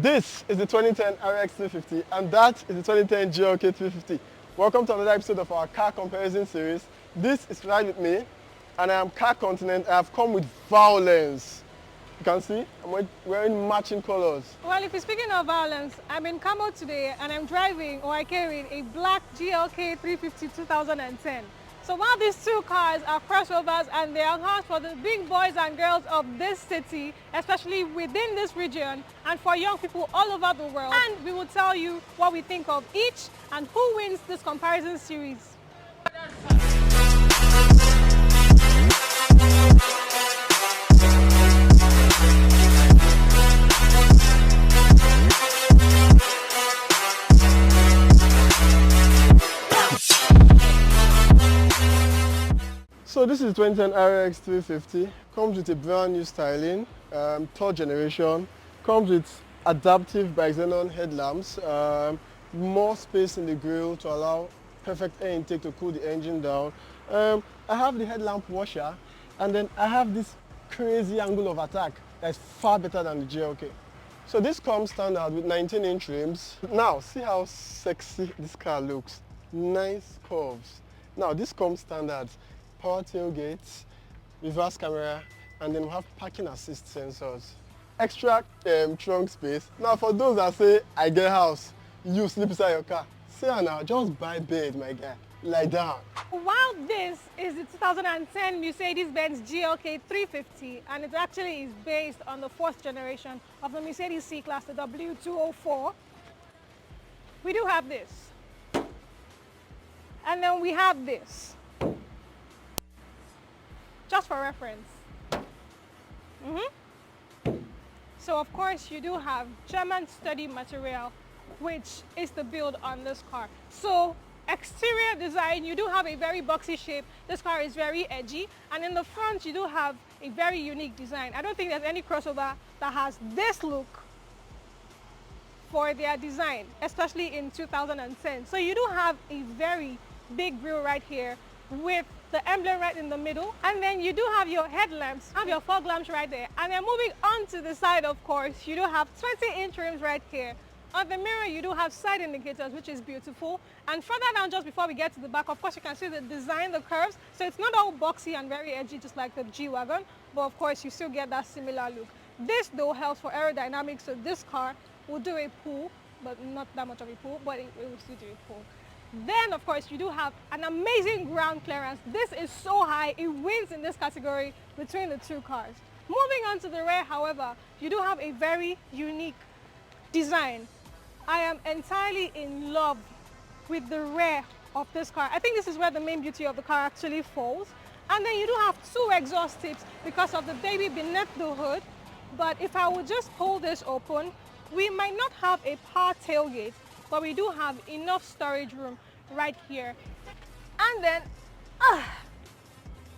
This is the 2010 RX350 and that is the 2010 GLK350. Welcome to another episode of our car comparison series. This is Ride With Miee and I am CarContinent. I have come with violence. You can see I'm wearing matching colors. Well, if you're speaking of violence, I'm in camo today and I'm driving or I carried a black GLK350 2010. So while these two cars are crossovers and they are cars for the big boys and girls of this city, especially within this region and for young people all over the world, and we will tell you what we think of each and who wins this comparison series. So this is the 2010 RX350, comes with a brand new styling, third generation, comes with adaptive bi-xenon headlamps, more space in the grille to allow perfect air intake to cool the engine down. I have the headlamp washer and then I have this crazy angle of attack that's far better than the GLK. So this comes standard with 19-inch rims. Now see how sexy this car looks, nice curves. Now this comes standard. Power tailgates, reverse camera, and then we have parking assist sensors. Extra trunk space. Now for those that say, I get house, you sleep inside your car. Say now, just buy bed, my guy. Lie down. While this is the 2010 Mercedes-Benz GLK350, and it actually is based on the fourth generation of the Mercedes C-Class, the W204, we do have this. And then we have this. Just for reference. So of course you do have German study material, which is the build on this car. So exterior design, you do have a very boxy shape. This car is very edgy, and in the front you do have a very unique design. I don't think there's any crossover that has this look for their design, especially in 2010. So you do have a very big grille right here with the emblem right in the middle, and then you do have your headlamps, have your fog lamps right there, and then moving on to the side, of course, you do have 20-inch rims right here. On the mirror you do have side indicators, which is beautiful, and further down, just before we get to the back, of course you can see the design, the curves, so it's not all boxy and very edgy just like the G-Wagon, but of course you still get that similar look. This though helps for aerodynamics, so this car will do a pull, but not that much of a pull, but it will still do a pull. Then, of course, you do have an amazing ground clearance. This is so high, it wins in this category between the two cars. Moving on to the rear, however, you do have a very unique design. I am entirely in love with the rear of this car. I think this is where the main beauty of the car actually falls. And then you do have two exhaust tips because of the baby beneath the hood. But if I would just pull this open, we might not have a power tailgate, but we do have enough storage room right here. And then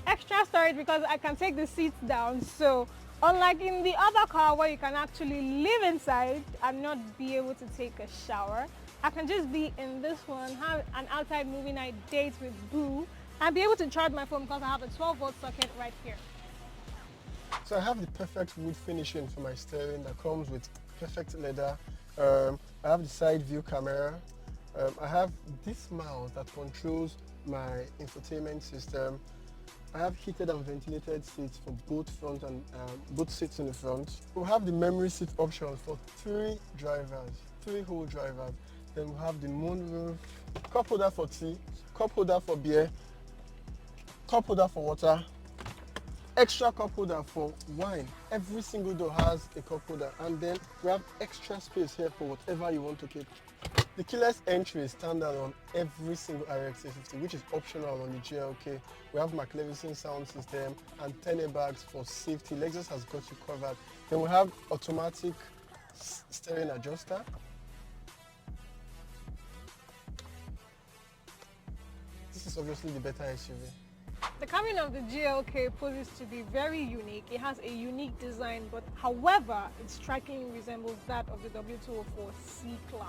extra storage because I can take the seats down. So unlike in the other car where you can actually live inside and not be able to take a shower, I can just be in this one, have an outside movie night date with Boo, and be able to charge my phone because I have a 12-volt socket right here. So I have the perfect wood finishing for my steering that comes with perfect leather. I have the side view camera. I have this mouse that controls my infotainment system. I have heated and ventilated seats for both front and both seats in the front. We have the memory seat option for 3 drivers, 3 whole drivers. Then we have the moonroof, cup holder for tea, cup holder for beer, cup holder for water, extra cup holder for wine. Every single door has a cup holder, and then we have extra space here for whatever you want to keep. The keyless entry is standard on every single RX350, which is optional on the GLK. We have McLevison sound system and 10 airbags for safety. Lexus has got you covered. Then we have automatic steering adjuster. This is obviously the better SUV. The cabin of the GLK poses to be very unique. It has a unique design, but however, it strikingly resembles that of the W204 C-Class.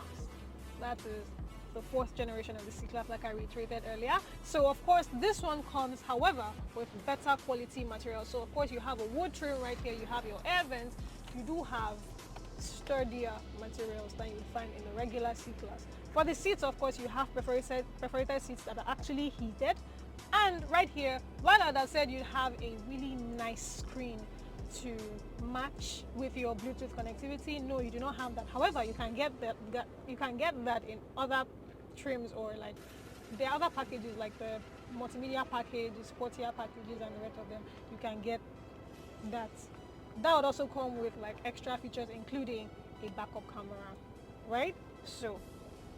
That is the fourth generation of the C-Class, like I reiterated earlier. So of course this one comes, however, with better quality material. So of course you have a wood trim right here, you have your air vents, you do have sturdier materials than you find in the regular C-Class. For the seats, of course, you have perforated seats that are actually heated. And right here, while as I said, you have a really nice screen to match with your Bluetooth connectivity. No, you do not have that. However, you can get that in other trims, or like the other packages, like the multimedia package, the sportier packages, and the rest of them. You can get that. That would also come with like extra features, including a backup camera, right? So,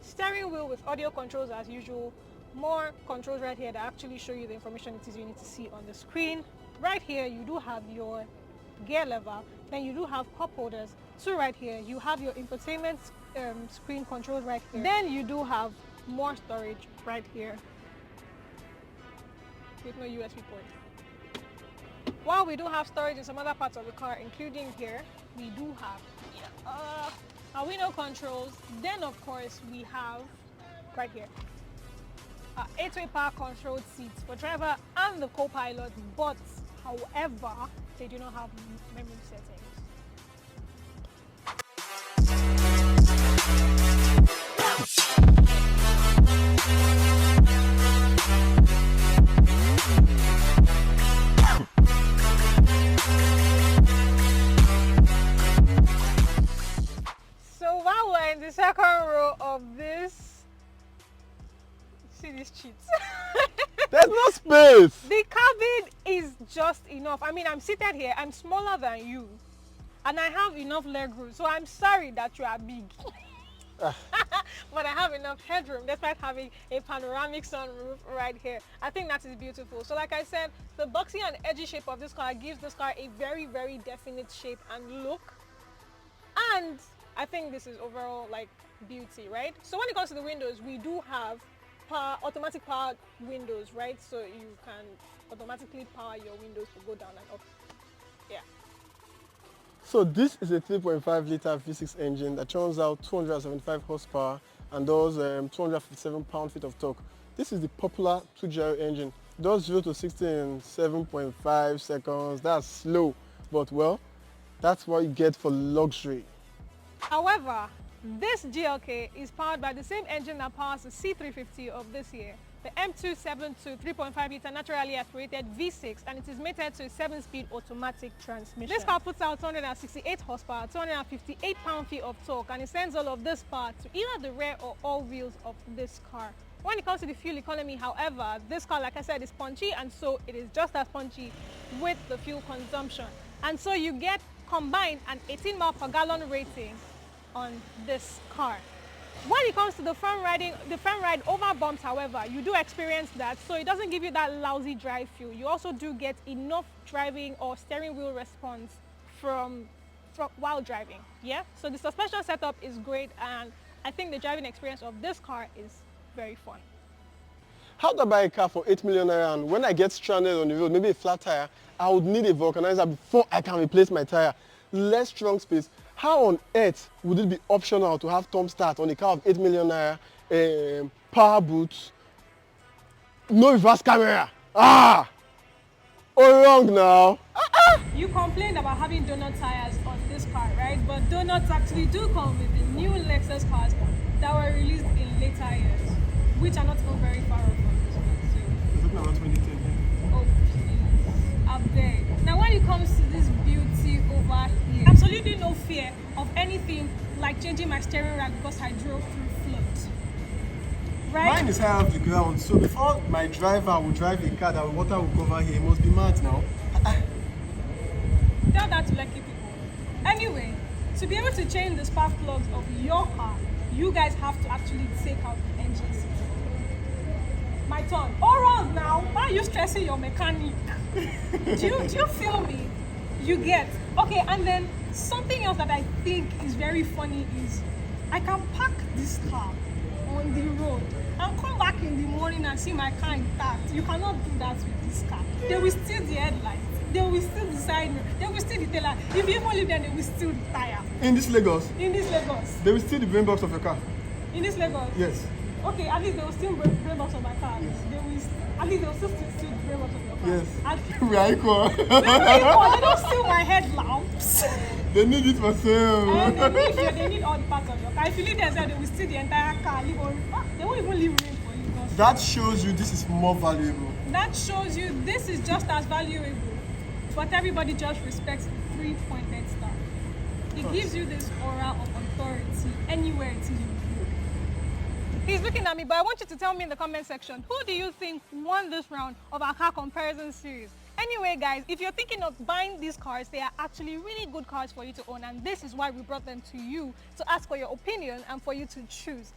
steering wheel with audio controls as usual. More controls right here that actually show you the information it is you need to see on the screen. Right here, you do have your gear lever. Then you do have cup holders. So right here, you have your infotainment screen controls right here. Then you do have more storage right here with no USB port. While we do have storage in some other parts of the car, including here, we do have our window controls. Then of course we have right here 8-way power controlled seats for driver and the co-pilot, but however they do not have memory settings. So while we're in the second row of this, see these cheats. There's no space. The cabin is just enough. I mean, I'm seated here, I'm smaller than you, and I have enough leg room. So I'm sorry that you are big. But I have enough headroom despite having a panoramic sunroof right here. I think that is beautiful. So like I said, the boxy and edgy shape of this car gives this car a very, very definite shape and look. And I think this is overall like beauty, right? So when it comes to the windows, we do have automatic powered windows, right? So you can automatically power your windows to go down and up. Yeah. So this is a 3.5 liter V6 engine that churns out 275 horsepower and does 257 pound-feet of torque. This is the popular 2-gyro engine. It does 0 to 60 in 7.5 seconds. That's slow, but well, that's what you get for luxury. However, this GLK is powered by the same engine that powers the C350 of this year, the M272 3.5 liter naturally aspirated V6, and it is mated to a 7-speed automatic transmission. This car puts out 268 horsepower, 258 pound-feet of torque, and it sends all of this power to either the rear or all wheels of this car. When it comes to the fuel economy, however, this car, like I said, is punchy, and so it is just as punchy with the fuel consumption. And so you get combined an 18 miles per gallon rating on this car. When it comes to the front ride over bumps, however, you do experience that, so it doesn't give you that lousy drive feel. You also do get enough driving or steering wheel response from while driving. Yeah, so the suspension setup is great, and I think the driving experience of this car is very fun. How do I buy a car for 8 million naira, and when I get stranded on the road, maybe a flat tire, I would need a vulcanizer before I can replace my tire? Less trunk space. How on earth would it be optional to have thumb start on a car of 8 million naira, power boots, no reverse camera? Oh, wrong now. You complained about having donut tires on this car, right? But donuts actually do come with the new Lexus cars that were released in later years, which are not even very far off from this one. So. Is it not 2010? Oh, please. Up there. Now, when it comes to this beauty over here, absolutely no fear of anything like changing my steering rack because I drove through flood. Right? Mine is high off the ground, so before my driver will drive a car that water will cover here, he must be mad now. Tell that to lucky people. Anyway, to be able to change the spark plugs of your car, you guys have to actually take out the engine seat. My turn. All wrong now. Why are you stressing your mechanic? do you feel me? You get. Okay, and then something else that I think is very funny is I can park this car on the road and come back in the morning and see my car intact. You cannot do that with this car. They will steal the headlights. They will steal the side mirror. They will steal the tail light. If you even leave them, they will steal the tire. In this Lagos? In this Lagos. They will steal the brain box of your car? In this Lagos? Yes. Okay, at least they will steal brain box of my car. Yes. At least they will still steal the brain box of your car. Yes. We are equal. They don't steal my headlamps. They need it for sale. They need all the parts of your car. If you leave there, they will steal the entire car. They won't even leave room for you. That shows you this is more valuable. That shows you this is just as valuable. But everybody just respects the 3-pointed star. It gives you this aura of authority anywhere it is you go. He's looking at me, but I want you to tell me in the comment section, who do you think won this round of our car comparison series? Anyway, guys, if you're thinking of buying these cars, they are actually really good cars for you to own, and this is why we brought them to you, to ask for your opinion and for you to choose.